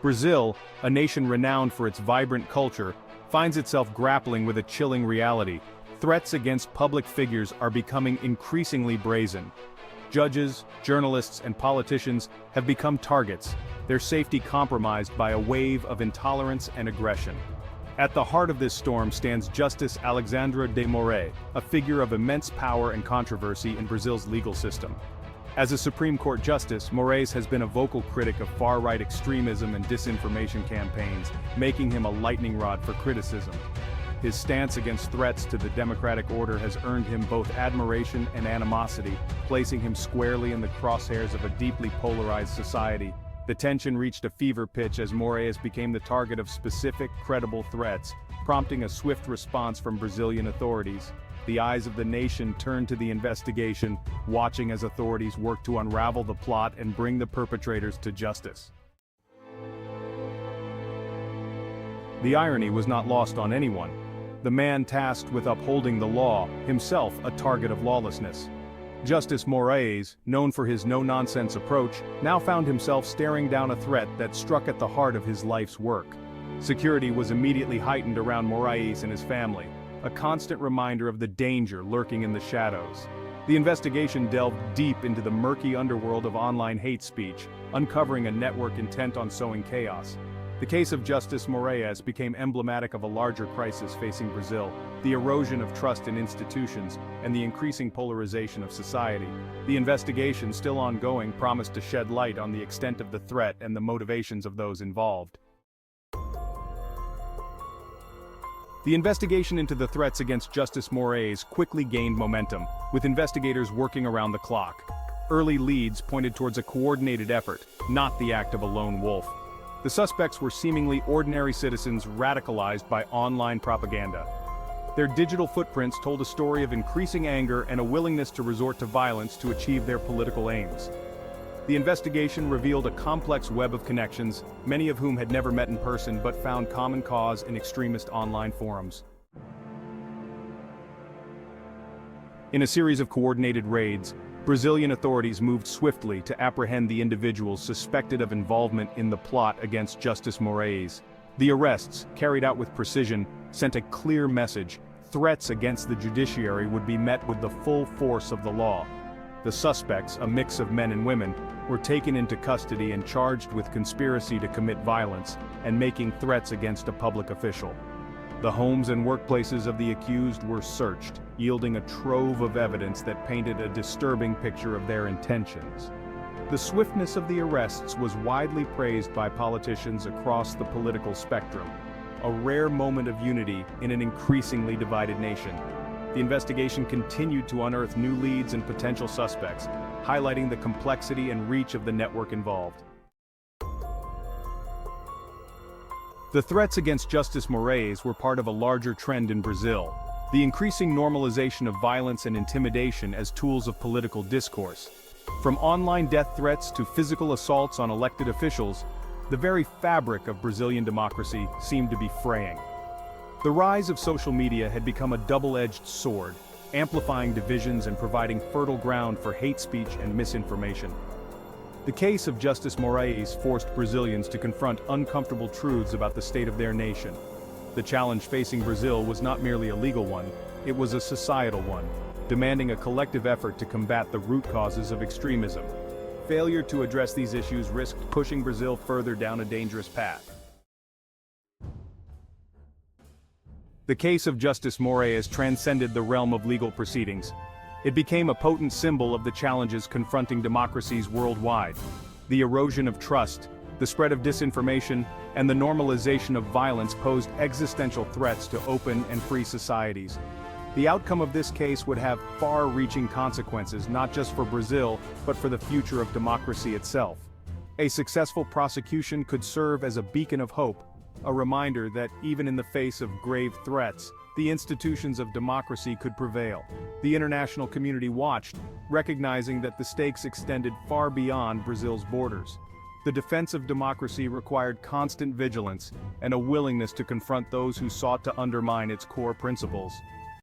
Brazil, a nation renowned for its vibrant culture, finds itself grappling with a chilling reality. Threats against public figures are becoming increasingly brazen. Judges, journalists, and politicians have become targets, their safety compromised by a wave of intolerance and aggression. At the heart of this storm stands Justice Alexandre de Moraes, a figure of immense power and controversy in Brazil's legal system. As a Supreme Court justice, Moraes has been a vocal critic of far-right extremism and disinformation campaigns, making him a lightning rod for criticism. His stance against threats to the democratic order has earned him both admiration and animosity, placing him squarely in the crosshairs of a deeply polarized society. The tension reached a fever pitch as Moraes became the target of specific, credible threats, prompting a swift response from Brazilian authorities. The eyes of the nation turned to the investigation, watching as authorities worked to unravel the plot and bring the perpetrators to justice. The irony was not lost on anyone. The man tasked with upholding the law, himself a target of lawlessness. Justice Moraes, known for his no-nonsense approach, now found himself staring down a threat that struck at the heart of his life's work. Security was immediately heightened around Moraes and his family, a constant reminder of the danger lurking in the shadows. The investigation delved deep into the murky underworld of online hate speech, uncovering a network intent on sowing chaos. The case of Justice Moraes became emblematic of a larger crisis facing Brazil, the erosion of trust in institutions, and the increasing polarization of society. The investigation, still ongoing, promised to shed light on the extent of the threat and the motivations of those involved. The investigation into the threats against Justice Moraes quickly gained momentum, with investigators working around the clock. Early leads pointed towards a coordinated effort, not the act of a lone wolf. The suspects were seemingly ordinary citizens radicalized by online propaganda. Their digital footprints told a story of increasing anger and a willingness to resort to violence to achieve their political aims. The investigation revealed a complex web of connections, many of whom had never met in person but found common cause in extremist online forums. In a series of coordinated raids, Brazilian authorities moved swiftly to apprehend the individuals suspected of involvement in the plot against Justice Moraes. The arrests, carried out with precision, sent a clear message: threats against the judiciary would be met with the full force of the law. The suspects, a mix of men and women, were taken into custody and charged with conspiracy to commit violence and making threats against a public official. The homes and workplaces of the accused were searched, yielding a trove of evidence that painted a disturbing picture of their intentions. The swiftness of the arrests was widely praised by politicians across the political spectrum, a rare moment of unity in an increasingly divided nation. The investigation continued to unearth new leads and potential suspects, highlighting the complexity and reach of the network involved. The threats against Justice Moraes were part of a larger trend in Brazil, the increasing normalization of violence and intimidation as tools of political discourse. From online death threats to physical assaults on elected officials, the very fabric of Brazilian democracy seemed to be fraying. The rise of social media had become a double-edged sword, amplifying divisions and providing fertile ground for hate speech and misinformation. The case of Justice Moraes forced Brazilians to confront uncomfortable truths about the state of their nation. The challenge facing Brazil was not merely a legal one, it was a societal one, demanding a collective effort to combat the root causes of extremism. Failure to address these issues risked pushing Brazil further down a dangerous path. The case of Justice Moraes transcended the realm of legal proceedings. It became a potent symbol of the challenges confronting democracies worldwide. The erosion of trust, the spread of disinformation, and the normalization of violence posed existential threats to open and free societies. The outcome of this case would have far-reaching consequences not just for Brazil, but for the future of democracy itself. A successful prosecution could serve as a beacon of hope, a reminder that even in the face of grave threats, the institutions of democracy could prevail. The international community watched, recognizing that the stakes extended far beyond Brazil's borders. The defense of democracy required constant vigilance and a willingness to confront those who sought to undermine its core principles.